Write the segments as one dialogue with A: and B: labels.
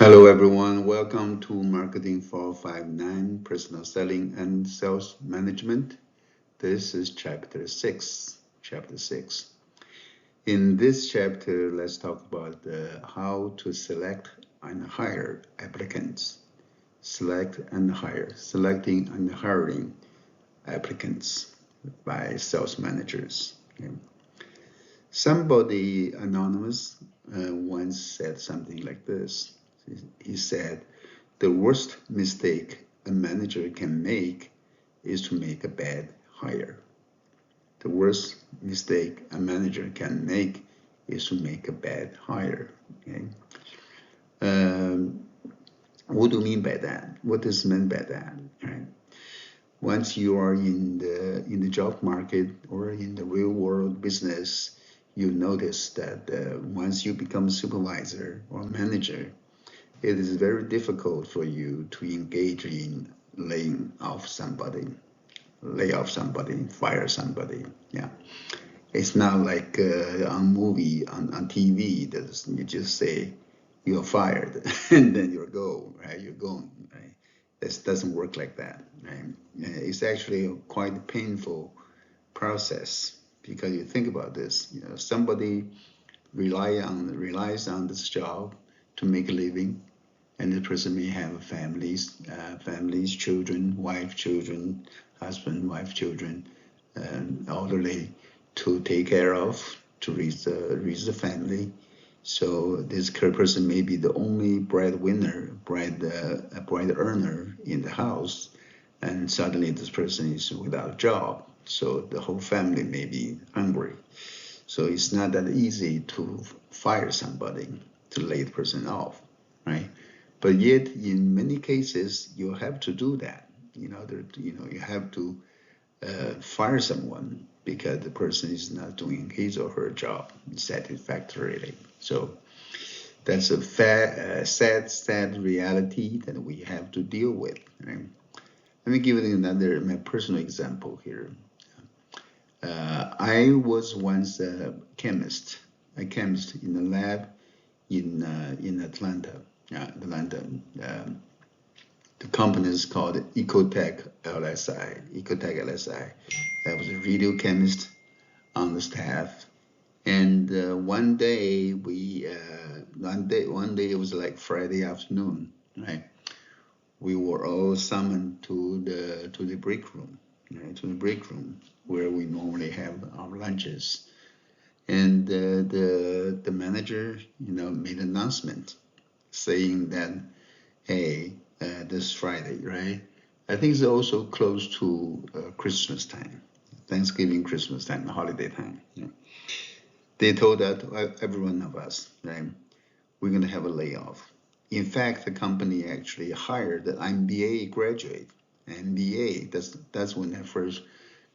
A: Hello, everyone. Welcome to Marketing 459 Personal Selling and Sales Management. This is chapter 6. Chapter 6. In this chapter, let's talk about how to select and hire applicants. Selecting and hiring applicants by sales managers. Okay. Somebody anonymous once said something like this. He said, the worst mistake a manager can make is to make a bad hire. The worst mistake a manager can make is to make a bad hire. Okay. What do you mean by that? What does mean by that? Right? Once you are in the job market or in the real world business, you notice that once you become a supervisor or manager, it is very difficult for you to engage in lay off somebody, fire somebody. Yeah, it's not like on movie on TV that you just say you're fired and then you go, right? You're going, right? This doesn't work like that, right? It's actually a quite painful process because you think about this. Somebody relies on this job to make a living, and the person may have families, children, wife, children, husband, wife, children, elderly to take care of, to raise the family. So this person may be the only bread earner in the house, and suddenly this person is without a job. So the whole family may be hungry. So it's not that easy to fire somebody, to lay the person off, right? But yet, in many cases, you have to do that. You have to fire someone because the person is not doing his or her job satisfactorily. So that's a sad reality that we have to deal with. Right? Let me give you my personal example here. I was once a chemist in a lab in Atlanta. Atlanta. The company is called Ecotech LSI. I was a radio chemist on the staff, and one day it was like Friday afternoon, right? We were all summoned to the break room, right? To the break room where we normally have our lunches, and the manager, made an announcement saying that, hey, this Friday, right? I think it's also close to Christmas time, Thanksgiving, Christmas time, holiday time. Yeah. They told that every one of us, right, we're going to have a layoff. In fact, the company actually hired an MBA graduate. MBA, that's when I first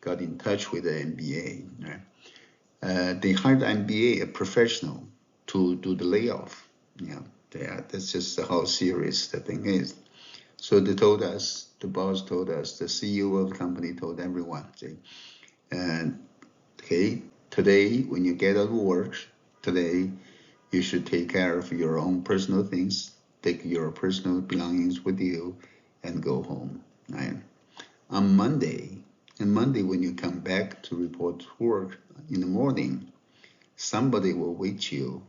A: got in touch with the MBA. Right? They hired an MBA, a professional, to do the layoff. Yeah, that's just how serious the thing is. So they told us, the boss told us, the CEO of the company told everyone, and okay, today when you get out of work, today you should take care of your own personal things, take your personal belongings with you, and go home. Right? On Monday when you come back to report to work in the morning, somebody will wait you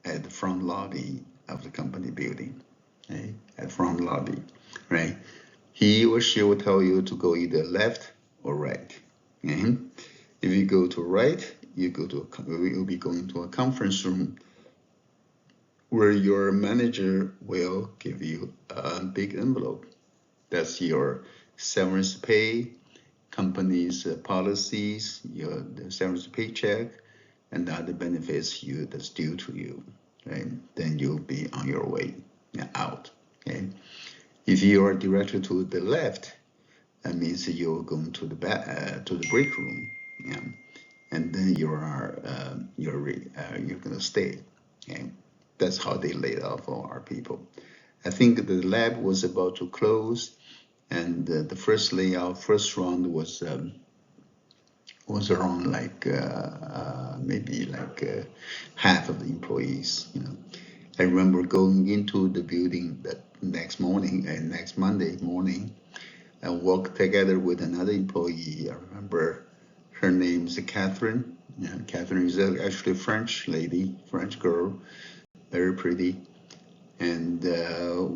A: at the front lobby of the company building, okay? At front lobby, right? He or she will tell you to go either left or right. Okay? If you go to right, you'll be going to a conference room where your manager will give you a big envelope. That's your severance pay, company's policies, the severance paycheck, and other benefits that's due to you. Right? Then you'll be on your way out. Okay. If you are directed to the left, that means you're going to the break room. Yeah. And then you're gonna stay. Okay, that's how they laid off all our people. I think the lab was about to close, and the first layoff, first round was around like maybe like half of the employees. I remember going into the building that next morning and next Monday morning and worked together with another employee. I remember her name is Catherine. Yeah, Catherine is actually a French lady, French girl, very pretty. And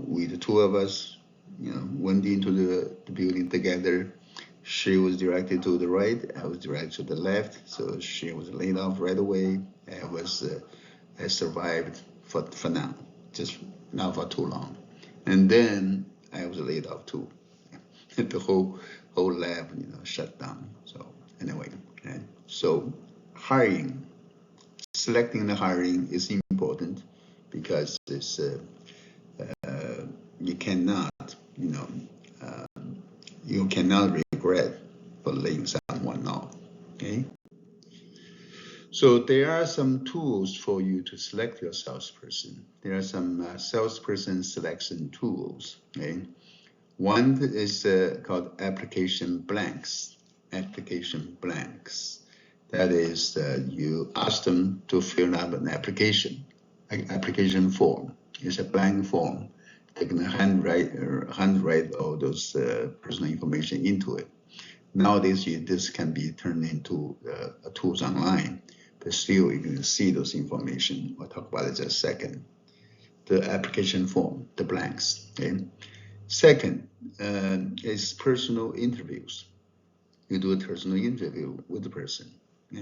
A: we, the two of us, went into the building together. She was directed to the right, I was directed to the left. So she was laid off right away. I survived for now, just not for too long. And then I was laid off too. The whole lab, shut down. So anyway, okay. So hiring, selecting the hiring is important because it's you cannot, you know, you cannot regret for laying someone off. Okay. So there are some tools for you to select your salesperson. There are some salesperson selection tools. Okay. One is called application blanks. Application blanks. That is, you ask them to fill out an application form. It's a blank form. They can handwrite all those personal information into it. Nowadays, this can be turned into tools online, but still you can see those information. We'll talk about it in just a second. The application form, the blanks. Okay. Second is personal interviews. You do a personal interview with the person,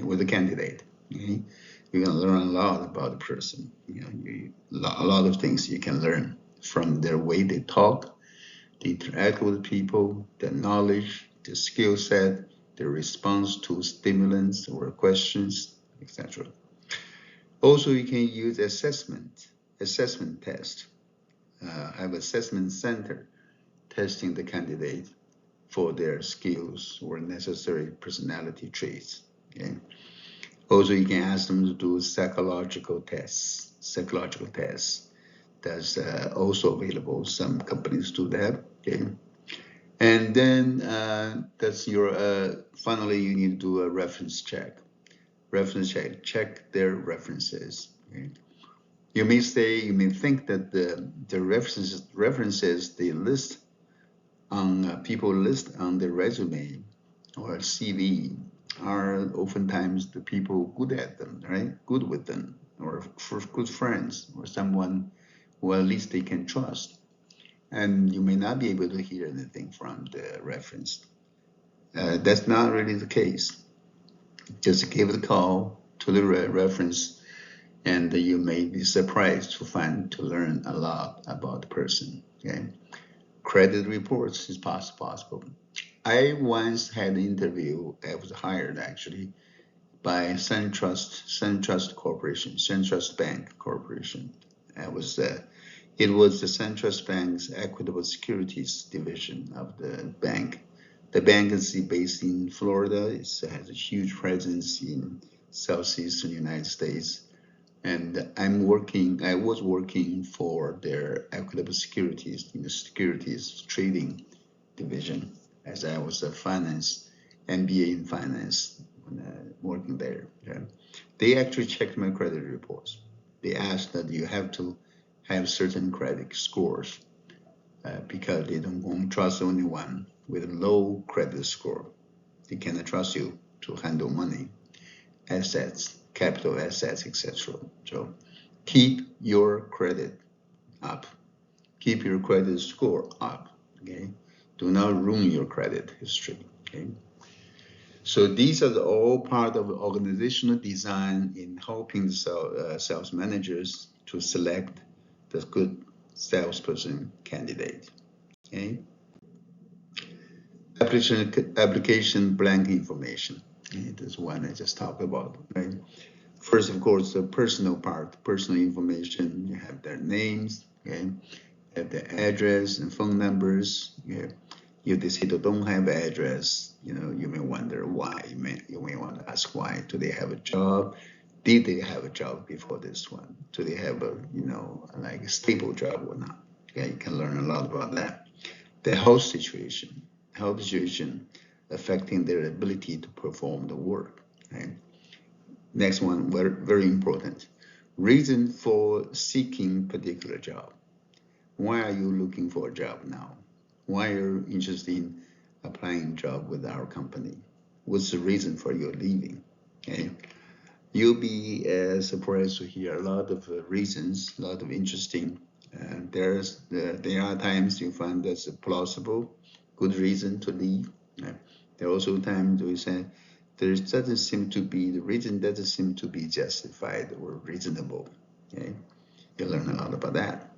A: with the candidate. Okay? You're gonna learn a lot about the person. A lot of things you can learn from their way they talk, they interact with people, their knowledge, their skill set, their response to stimulants or questions, etc. Also, you can use assessment test. Have assessment center testing the candidate for their skills or necessary personality traits. Okay? Also, you can ask them to do psychological tests. That's also available. Some companies do that. Okay. And then that's your finally you need to do a reference check. Check their references. Okay. You may think that the references they list on people list on their resume or CV are oftentimes the people good at them, right? Good with them, or for good friends, or someone who at least they can trust. And you may not be able to hear anything from the reference. That's not really the case. Just give the call to the reference, and you may be surprised to learn a lot about the person. Okay, credit reports is possible. I once had an interview. I was hired actually by SunTrust Corporation, SunTrust Bank Corporation. It was the SunTrust Bank's Equitable Securities division of the bank. The bank is based in Florida. It has a huge presence in southeastern United States. And I was working for their Equitable Securities in the securities trading division as I was a MBA in finance working there. Okay. They actually checked my credit reports. They asked that you have to have certain credit scores because they don't want to trust anyone with a low credit score. They cannot trust you to handle money, assets, capital assets, etc. So keep your credit up. Keep your credit score up. Okay. Do not ruin your credit history. Okay. So these are all part of organizational design in helping sales managers to select the good salesperson candidate. Okay. Application blank information. Okay. This is one I just talked about. Right. First, of course, the personal part, personal information. You have their names. Okay. Have their address and phone numbers. Okay. If they say they don't have an address, you may wonder why. You may want to ask why. Do they have a job? Did they have a job before this one? Do they have like a stable job or not? Okay, you can learn a lot about that. The health situation affecting their ability to perform the work. Right? Next one, very, very important. Reason for seeking particular job. Why are you looking for a job now? Why are you interested in applying job with our company? What's the reason for your leaving? Okay, you'll be surprised to hear a lot of reasons, a lot of interesting. There are times you find that's a plausible, good reason to leave. There are also times we say the reason doesn't seem to be justified or reasonable. Okay, you learn a lot about that.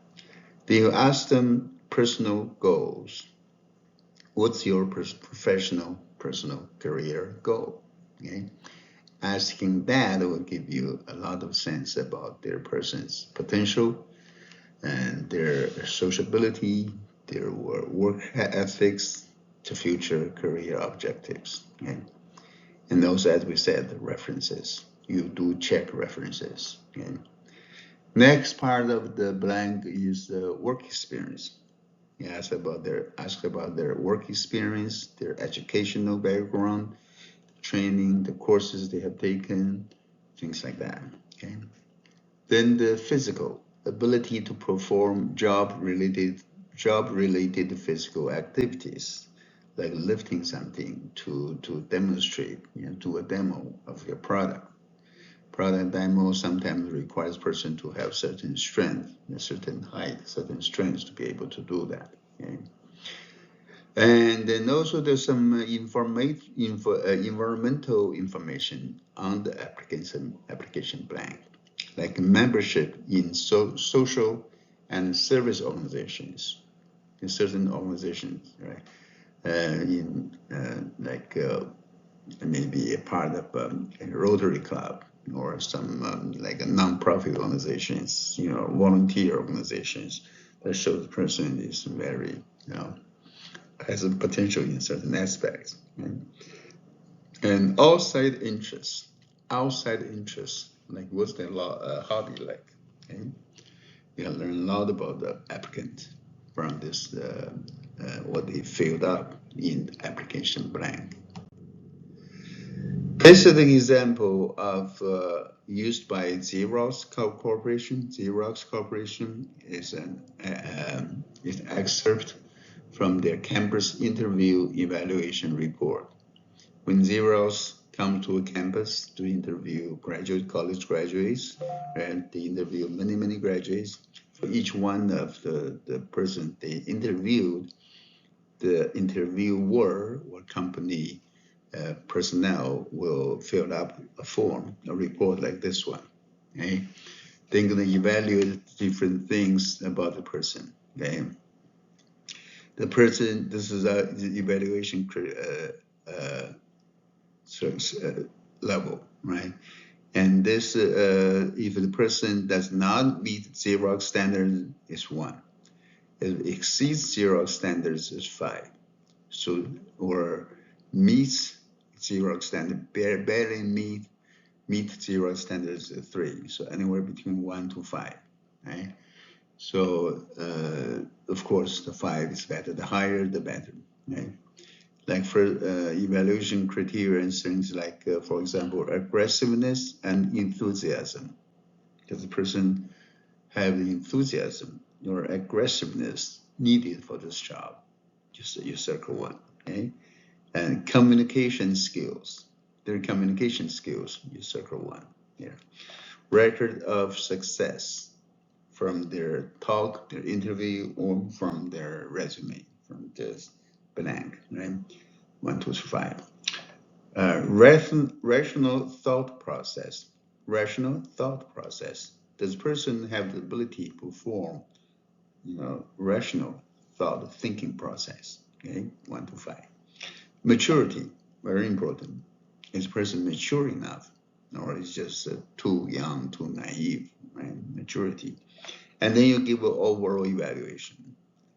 A: Then you ask them personal goals. What's your personal career goal? Okay, asking that will give you a lot of sense about their person's potential and their sociability, their work ethics, to future career objectives. Okay? And also, as we said, the references. You do check references. Okay? Next part of the blank is the work experience. You ask about their work experience, their educational background, training, the courses they have taken, things like that. Okay. Then the physical ability to perform job-related physical activities, like lifting something to demonstrate, do a demo of your product. Product demo sometimes requires person to have certain strength, a certain height, certain strength to be able to do that. Okay? And then also there's some environmental information on the application blank, like membership in social and service organizations, in certain organizations, right? Maybe a part of a Rotary Club or some like a non-profit organizations, volunteer organizations, that shows the person is very, has a potential in certain aspects. Right? And outside interests, like what's their hobby like? Okay? You can learn a lot about the applicant from this, what they filled up in the application blank. This is an example of used by Xerox Corporation. Xerox Corporation is an excerpt from their campus interview evaluation report. When Xerox come to a campus to interview college graduates, and they interview many graduates. For each one of the person they interviewed, the interviewer or company personnel will fill up a form, a report like this one. Okay? They're going to evaluate different things about the person. Okay? The person, this is the evaluation level, right? And this, if the person does not meet Xerox standards, is 1. If it exceeds Xerox standards, is 5. So, or meets Xerox standard, barely meet Xerox standards, 3. So anywhere between 1 to 5, right? So, of course, the 5 is better. The higher, the better, right? Like for evaluation criteria and things like, for example, aggressiveness and enthusiasm. Does the person have the enthusiasm or aggressiveness needed for this job? You circle 1, okay? And communication skills. Their communication skills, you circle 1 here. Record of success from their talk, their interview, or from their resume, from this blank, right? 1, 2, 3, 5. Rational thought process. Rational thought process. Does the person have the ability to perform, rational thought thinking process? Okay, 1 to 5. Maturity, very important. Is the person mature enough, or is just too young, too naive? Right? Maturity, and then you give an overall evaluation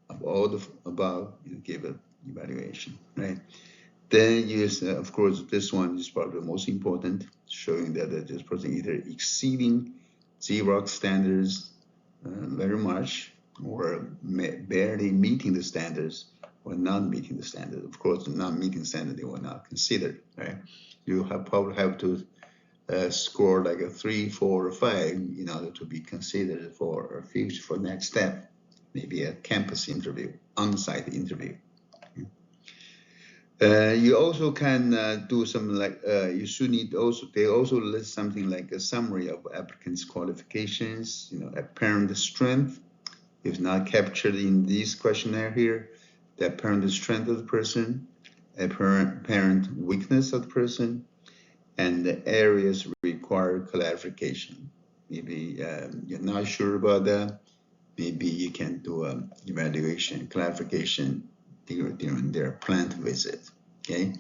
A: of all the above. You give an evaluation, right? Then yes, of course, this one is probably the most important, showing that this person either exceeding Xerox standards very much, or barely meeting the standards, or not meeting the standard. Of course, not meeting standard they will not consider, right? You probably have to score like a 3, 4, or 5 in order to be considered for a future, for next step, maybe a campus interview, on-site interview. You also can do some you should need also, they also list something like a summary of applicants' qualifications, apparent strength. If not captured in this questionnaire here, the apparent strength of the person, apparent weakness of the person, and the areas require clarification. Maybe you're not sure about that. Maybe you can do an evaluation, clarification during their plant visit. Okay,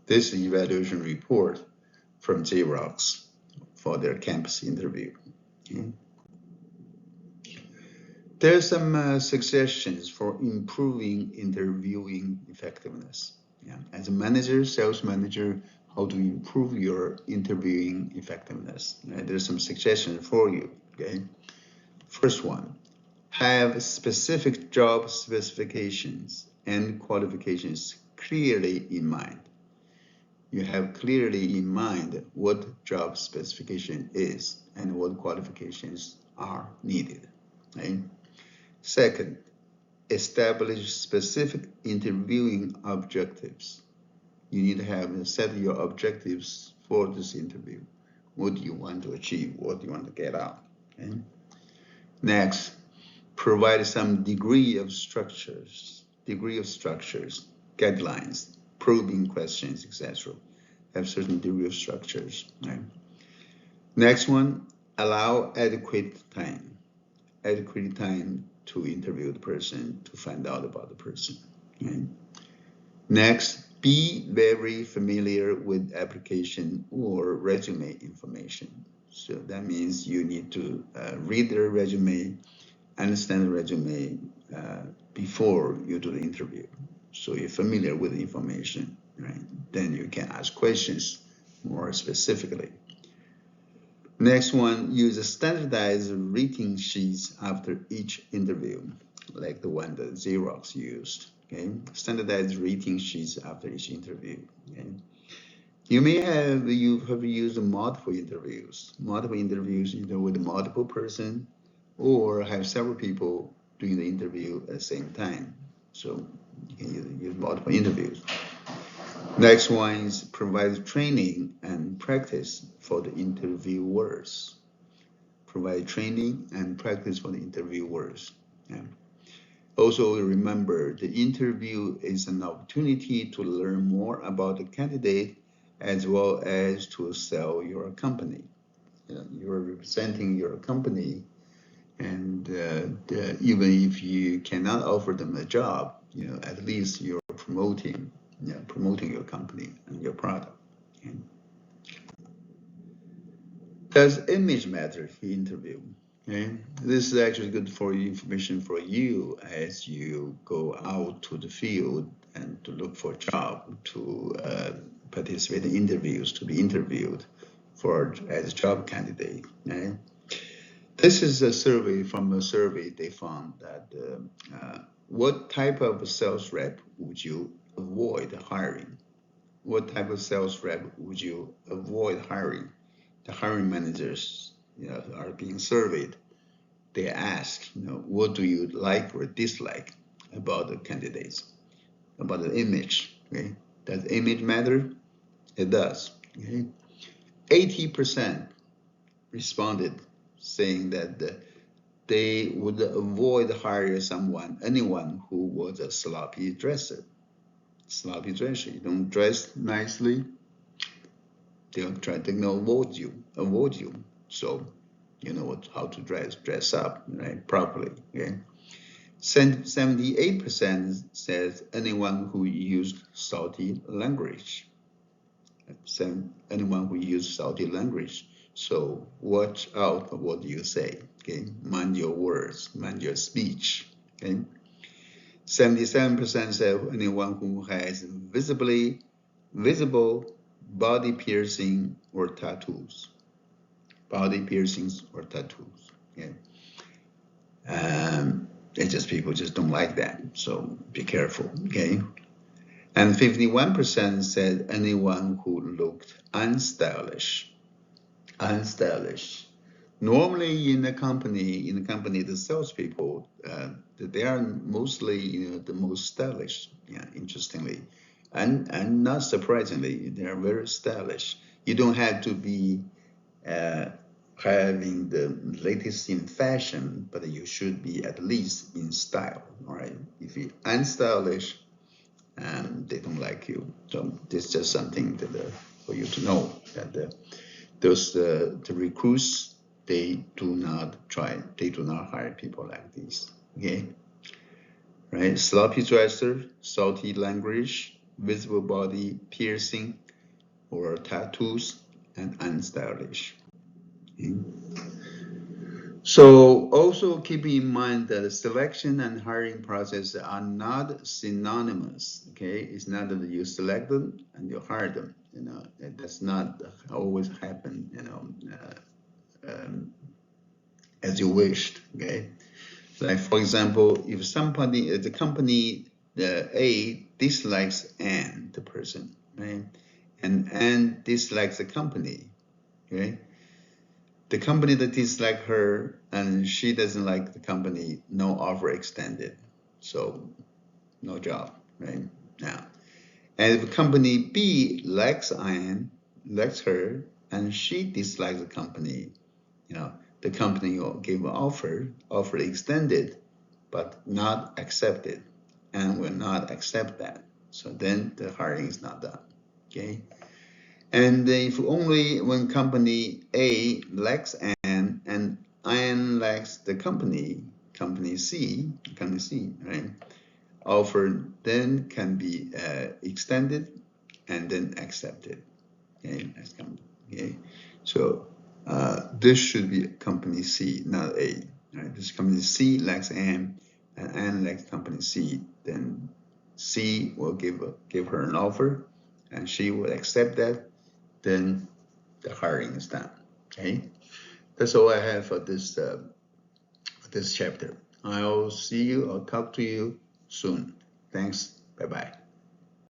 A: this is evaluation report from Xerox for their campus interview. Okay. There are some suggestions for improving interviewing effectiveness. Yeah. As a manager, sales manager, how to improve your interviewing effectiveness. There's some suggestions for you. Okay. First one, have specific job specifications and qualifications clearly in mind. You have clearly in mind what job specification is and what qualifications are needed. Right? Second, establish specific interviewing objectives. You need to have set your objectives for this interview. What do you want to achieve? What do you want to get out? Okay? Next, provide some degree of structures, guidelines, probing questions, etc. Have certain degree of structures. Right? Next one, allow adequate time to interview the person, to find out about the person. Okay? Next, be very familiar with application or resume information. So that means you need to read their resume, understand the resume before you do the interview. So you're familiar with the information, right? Then you can ask questions more specifically. Next one, use a standardized rating sheets after each interview, like the one that Xerox used. Okay, standardized rating sheets after each interview. Okay? You may have used multiple interviews, either with multiple person or have several people doing the interview at the same time. So you can use multiple interviews. Next one is provide training and practice for the interviewers. Provide training and practice for the interviewers. Yeah. Also remember, the interview is an opportunity to learn more about the candidate as well as to sell your company. You're representing your company, and even if you cannot offer them a job, at least you're promoting your company and your product. Okay? Does image matter in interview? Okay? This is actually good for information for you as you go out to the field and to look for a job, to participate in interviews, to be interviewed as a job candidate. Okay? This is a survey they found that what type of sales rep would you avoid hiring? What type of sales rep would you avoid hiring? The hiring managers are being surveyed. They ask, what do you like or dislike about the candidates, about the image? Okay? Does image matter? It does. Okay? 80% responded saying that they would avoid hiring anyone who was a sloppy dresser. Sloppy dresser. You don't dress nicely, they'll try to avoid you. So you know how to dress up, right, properly. Okay. 78% says anyone who used salty language. Anyone who used salty language. So watch out for what you say. Okay, mind your words, mind your speech. Okay. 77% say anyone who has visible body piercing or tattoos. Body piercings or tattoos. Okay. It's just people just don't like that. So be careful. Okay. And 51% said anyone who looked unstylish. unstylish. Normally in the company, the salespeople, they are mostly, the most stylish. Yeah, interestingly, and not surprisingly, they are very stylish. You don't have to be uh, having the latest in fashion, but you should be at least in style. All right. If you're unstylish, they don't like you. So this is just something that, for you to know that the recruits, they do not hire people like these. Okay, right? Sloppy dresser, salty language, visible body piercing or tattoos, and unstylish. Okay? So also keep in mind that the selection and hiring process are not synonymous. Okay, it's not that you select them and you hire them. That does not always happen. As you wished. Okay, like for example, if somebody, the company, the A dislikes Ann, the person, right, and Ann dislikes the company. Okay, the company that dislikes her and she doesn't like the company, no offer extended, so no job, right? Now, and if company B likes Ann, likes her, and she dislikes the company, you know, the company will give an offer extended, but not accepted, and will not accept that. So then the hiring is not done. Okay. And if only when company A lacks N and N lacks the company C, right? Offer then can be extended and then accepted. Okay, okay. So this should be company C, not A. Right? This company C lacks N, and N lacks company C. Then C will give her an offer, and she will accept that. Then the hiring is done. Okay, that's all I have for this chapter. I'll see you. I'll talk to you soon. Thanks. Bye bye.